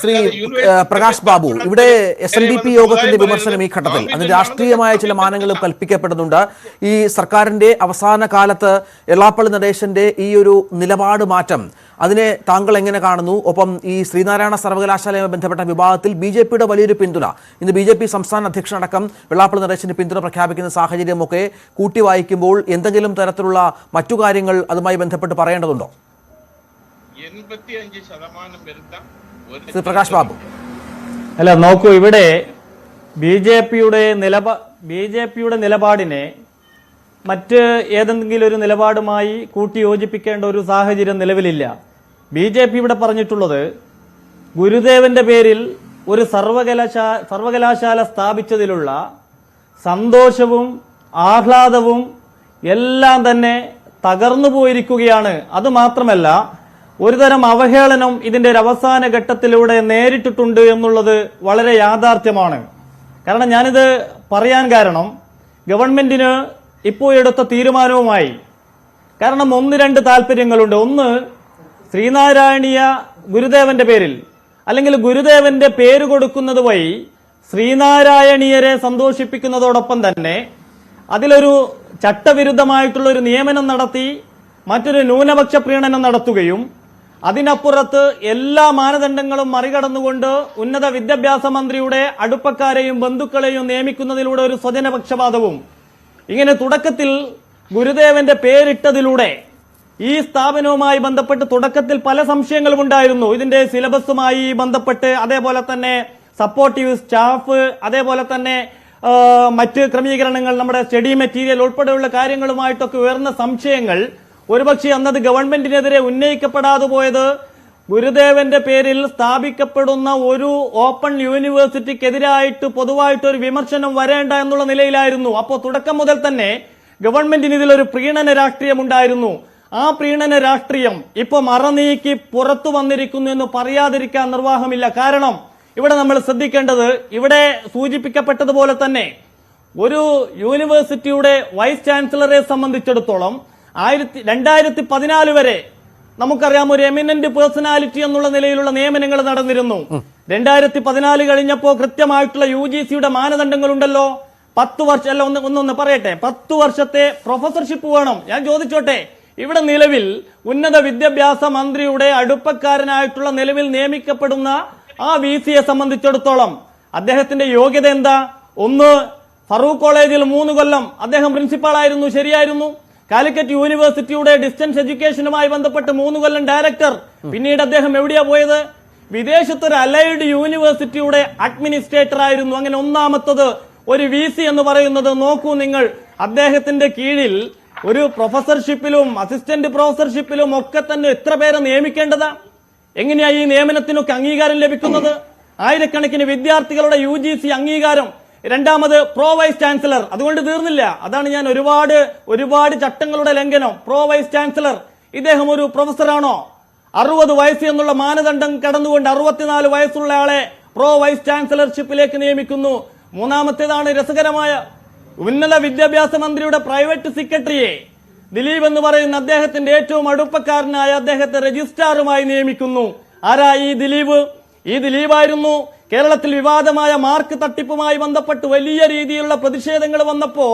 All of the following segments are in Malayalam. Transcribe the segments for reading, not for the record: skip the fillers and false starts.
ശ്രീ പ്രകാശ് ബാബു, ഇവിടെ SNDP യോഗത്തിന്റെ വിമർശനം ഈ ഘട്ടത്തിൽ അതിന് രാഷ്ട്രീയമായ ചില മാനങ്ങളും കൽപ്പിക്കപ്പെടുന്നുണ്ട്. ഈ സർക്കാരിന്റെ അവസാന കാലത്ത് വെള്ളാപ്പള്ളി നടേശന്റെ ഈ ഒരു നിലപാട് മാറ്റം അതിനെ താങ്കൾ എങ്ങനെ കാണുന്നു? ഒപ്പം ഈ ശ്രീനാരായണ സർവകലാശാലയുമായി ബന്ധപ്പെട്ട വിവാദത്തിൽ BJPയുടെ വലിയൊരു പിന്തുണ, ഇന്ന് BJP സംസ്ഥാന അധ്യക്ഷനടക്കം വെള്ളാപ്പള്ളി നടേശന് പിന്തുണ പ്രഖ്യാപിക്കുന്ന സാഹചര്യമൊക്കെ കൂട്ടി വായിക്കുമ്പോൾ എന്തെങ്കിലും തരത്തിലുള്ള മറ്റു കാര്യങ്ങൾ അതുമായി ബന്ധപ്പെട്ട് പറയേണ്ടതുണ്ടോ? 85% വരുന്ന പ്രകാശ് ബാബു, അല്ല നോക്കൂ, ഇവിടെ ബിജെപിയുടെ നിലപാടിനെ മറ്റ് ഏതെങ്കിലും ഒരു നിലപാടുമായി കൂട്ടിയോജിപ്പിക്കേണ്ട ഒരു സാഹചര്യം നിലവിലില്ല. BJP ഇവിടെ പറഞ്ഞിട്ടുള്ളത് ഗുരുദേവന്റെ പേരിൽ ഒരു സർവകലാശാല സ്ഥാപിച്ചതിലുള്ള സന്തോഷവും ആഹ്ലാദവും എല്ലാം തന്നെ തകർന്നു പോയിരിക്കുകയാണ്. അതുമാത്രമല്ല, ഒരുതരം അവഹേളനം ഇതിന്റെ ഒരു അവസാന ഘട്ടത്തിലൂടെ നേരിട്ടിട്ടുണ്ട് എന്നുള്ളത് വളരെ യാഥാർത്ഥ്യമാണ്. കാരണം ഞാനിത് പറയാൻ കാരണം ഗവൺമെന്റിന് ഇപ്പോൾ എടുത്ത തീരുമാനവുമായി കാരണം 1-2 താല്പര്യങ്ങളുണ്ട്. ഒന്ന്, ശ്രീനാരായണീയ ഗുരുദേവന്റെ പേരിൽ അല്ലെങ്കിൽ ഗുരുദേവന്റെ പേര് കൊടുക്കുന്നത് വഴി ശ്രീനാരായണീയരെ സന്തോഷിപ്പിക്കുന്നതോടൊപ്പം തന്നെ അതിലൊരു ചട്ടവിരുദ്ധമായിട്ടുള്ള ഒരു നിയമനം നടത്തി മറ്റൊരു ന്യൂനപക്ഷ പ്രീണനം നടത്തുകയും അതിനപ്പുറത്ത് എല്ലാ മാനദണ്ഡങ്ങളും മറികടന്നുകൊണ്ട് ഉന്നത വിദ്യാഭ്യാസ മന്ത്രിയുടെ അടുപ്പക്കാരെയും ബന്ധുക്കളെയും നിയമിക്കുന്നതിലൂടെ ഒരു സ്വജനപക്ഷപാതവും, ഇങ്ങനെ തുടക്കത്തിൽ ഗുരുദേവന്റെ പേരിട്ടതിലൂടെ ഈ സ്ഥാപനവുമായി ബന്ധപ്പെട്ട് തുടക്കത്തിൽ പല സംശയങ്ങളും ഉണ്ടായിരുന്നു. ഇതിന്റെ സിലബസുമായി ബന്ധപ്പെട്ട്, അതേപോലെ തന്നെ സപ്പോർട്ടീവ് സ്റ്റാഫ്, അതേപോലെ തന്നെ മറ്റ് ക്രമീകരണങ്ങൾ, നമ്മുടെ സ്റ്റഡി മെറ്റീരിയൽ ഉൾപ്പെടെയുള്ള കാര്യങ്ങളുമായിട്ടൊക്കെ ഉയർന്ന സംശയങ്ങൾ ഒരുപക്ഷെ അന്നത് ഗവൺമെന്റിനെതിരെ ഉന്നയിക്കപ്പെടാതെ പോയത് ഗുരുദേവന്റെ പേരിൽ സ്ഥാപിക്കപ്പെടുന്ന ഒരു ഓപ്പൺ യൂണിവേഴ്സിറ്റിക്കെതിരായിട്ട് പൊതുവായിട്ടൊരു വിമർശനം വരേണ്ട എന്നുള്ള നിലയിലായിരുന്നു. അപ്പോൾ തുടക്കം മുതൽ തന്നെ ഗവൺമെന്റിന് ഇതിലൊരു പ്രീണന രാഷ്ട്രീയം ഉണ്ടായിരുന്നു. ആ പ്രീണന രാഷ്ട്രീയം ഇപ്പൊ മറനീക്കി പുറത്തു വന്നിരിക്കുന്നു എന്ന് പറയാതിരിക്കാൻ നിർവാഹമില്ല. കാരണം ഇവിടെ നമ്മൾ ശ്രദ്ധിക്കേണ്ടത്, ഇവിടെ സൂചിപ്പിക്കപ്പെട്ടതുപോലെ തന്നെ ഒരു യൂണിവേഴ്സിറ്റിയുടെ വൈസ് ചാൻസലറെ സംബന്ധിച്ചിടത്തോളം 2014 വരെ നമുക്കറിയാം ഒരു എമിനന്റ് പേഴ്സണാലിറ്റി എന്നുള്ള നിലയിലുള്ള നിയമനങ്ങൾ നടന്നിരുന്നു. 2014 കഴിഞ്ഞപ്പോ കൃത്യമായിട്ടുള്ള UGCയുടെ മാനദണ്ഡങ്ങളുണ്ടല്ലോ. 10 വർഷം അല്ല, ഒന്നൊന്ന് പറയട്ടെ, 10 വർഷത്തെ പ്രൊഫസർഷിപ്പ് വേണം. ഞാൻ ചോദിച്ചോട്ടെ, ഇവിടെ നിലവിൽ ഉന്നത വിദ്യാഭ്യാസ മന്ത്രിയുടെ അടുപ്പക്കാരനായിട്ടുള്ള നിലവിൽ നിയമിക്കപ്പെടുന്ന ആ VCയെ സംബന്ധിച്ചിടത്തോളം അദ്ദേഹത്തിന്റെ യോഗ്യത എന്താ? ഒന്ന്, ഫറൂഖ് കോളേജിൽ 3 കൊല്ലം അദ്ദേഹം പ്രിൻസിപ്പാളായിരുന്നു, ശരിയായിരുന്നു. കാലിക്കറ്റ് യൂണിവേഴ്സിറ്റിയുടെ ഡിസ്റ്റൻസ് എഡ്യൂക്കേഷനുമായി ബന്ധപ്പെട്ട് 3 കൊല്ലം ഡയറക്ടർ. പിന്നീട് അദ്ദേഹം എവിടെയാ പോയത്? വിദേശത്തൊരു അലൈഡ് യൂണിവേഴ്സിറ്റിയുടെ അഡ്മിനിസ്ട്രേറ്റർ ആയിരുന്നു. അങ്ങനെ ഒന്നാമത്തത് ഒരു VC എന്ന് പറയുന്നത് നോക്കൂ നിങ്ങൾ, അദ്ദേഹത്തിന്റെ കീഴിൽ ഒരു പ്രൊഫസർഷിപ്പിലും അസിസ്റ്റന്റ് പ്രൊഫസർഷിപ്പിലും ഒക്കെ തന്നെ എത്ര പേരെ നിയമിക്കേണ്ടതാ? എങ്ങനെയാ ഈ നിയമനത്തിനൊക്കെ അംഗീകാരം ലഭിക്കുന്നത്? ആയിരക്കണക്കിന് വിദ്യാർത്ഥികളുടെ UGC അംഗീകാരം. രണ്ടാമത് പ്രോ വൈസ് ചാൻസലർ. അതുകൊണ്ട് തീർന്നില്ല, അതാണ് ഞാൻ ഒരുപാട് ചട്ടങ്ങളുടെ ലംഘനം. പ്രോ വൈസ് ചാൻസലർ, ഇദ്ദേഹം ഒരു പ്രൊഫസറാണോ? 60 വയസ്സ് എന്നുള്ള മാനദണ്ഡം കടന്നുകൊണ്ട് 64 വയസ്സുള്ള ആളെ പ്രോ വൈസ് ചാൻസലർഷിപ്പിലേക്ക് നിയമിക്കുന്നു. മൂന്നാമത്തേതാണ് രസകരമായ, ഉന്നത വിദ്യാഭ്യാസ മന്ത്രിയുടെ പ്രൈവറ്റ് സെക്രട്ടറിയെ ദിലീപ് എന്ന് പറയുന്ന അദ്ദേഹത്തിന്റെ ഏറ്റവും അടുപ്പക്കാരനായ അദ്ദേഹത്തെ രജിസ്ട്രാറുമായി നിയമിക്കുന്നു. ആരാ ഈ ദിലീപ്? ഈ ദിലീപായിരുന്നു കേരളത്തിൽ വിവാദമായ മാർക്ക് തട്ടിപ്പുമായി ബന്ധപ്പെട്ട് വലിയ രീതിയിലുള്ള പ്രതിഷേധങ്ങൾ വന്നപ്പോ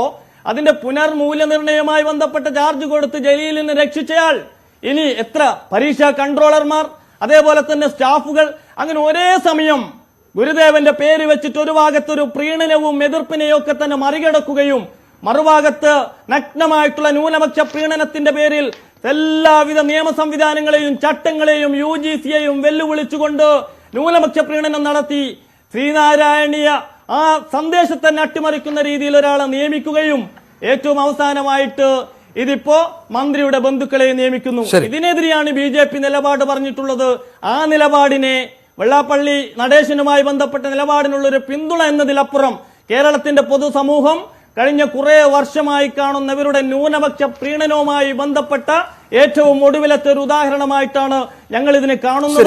അതിന്റെ പുനർമൂല്യനിർണയവുമായി ബന്ധപ്പെട്ട ചാർജ് കൊടുത്ത് ജലീലിനെ രക്ഷിച്ചയാൾ. ഇനി എത്ര പരീക്ഷാ കൺട്രോളർമാർ, അതേപോലെ തന്നെ സ്റ്റാഫുകൾ, അങ്ങനെ ഒരേ സമയം ഗുരുദേവന്റെ പേര് വെച്ചിട്ട് ഒരു ഭാഗത്തൊരു പ്രീണനവും എതിർപ്പിനെയും ഒക്കെ തന്നെ മറികടക്കുകയും മറുഭാഗത്ത് നഗ്നമായിട്ടുള്ള ന്യൂനപക്ഷ പ്രീണനത്തിന്റെ പേരിൽ എല്ലാവിധ നിയമ സംവിധാനങ്ങളെയും ചട്ടങ്ങളെയും UGCയെയും വെല്ലുവിളിച്ചുകൊണ്ട് ന്യൂനപക്ഷ പ്രീണനം നടത്തി ശ്രീനാരായണീയ ആ സന്ദേശത്തെ അട്ടിമറിക്കുന്ന രീതിയിൽ ഒരാളെ നിയമിക്കുകയും ഏറ്റവും അവസാനമായിട്ട് ഇതിപ്പോ മന്ത്രിയുടെ ബന്ധുക്കളെ നിയമിക്കുന്നു. ഇതിനെതിരെയാണ് BJP നിലപാട് പറഞ്ഞിട്ടുള്ളത്. ആ നിലപാടിനെ, വെള്ളാപ്പള്ളി നടേശനുമായി ബന്ധപ്പെട്ട നിലപാടിനുള്ള ഒരു പിന്തുണ എന്നതിലപ്പുറം കേരളത്തിന്റെ പൊതുസമൂഹം കഴിഞ്ഞ കുറെ വർഷമായി കാണുന്ന ഇവരുടെ ന്യൂനപക്ഷ പ്രീണനവുമായി ബന്ധപ്പെട്ട ഏറ്റവും ഒടുവിലത്തെ ഒരു ഉദാഹരണമായിട്ടാണ് ഞങ്ങൾ ഇതിനെ കാണുന്നത്.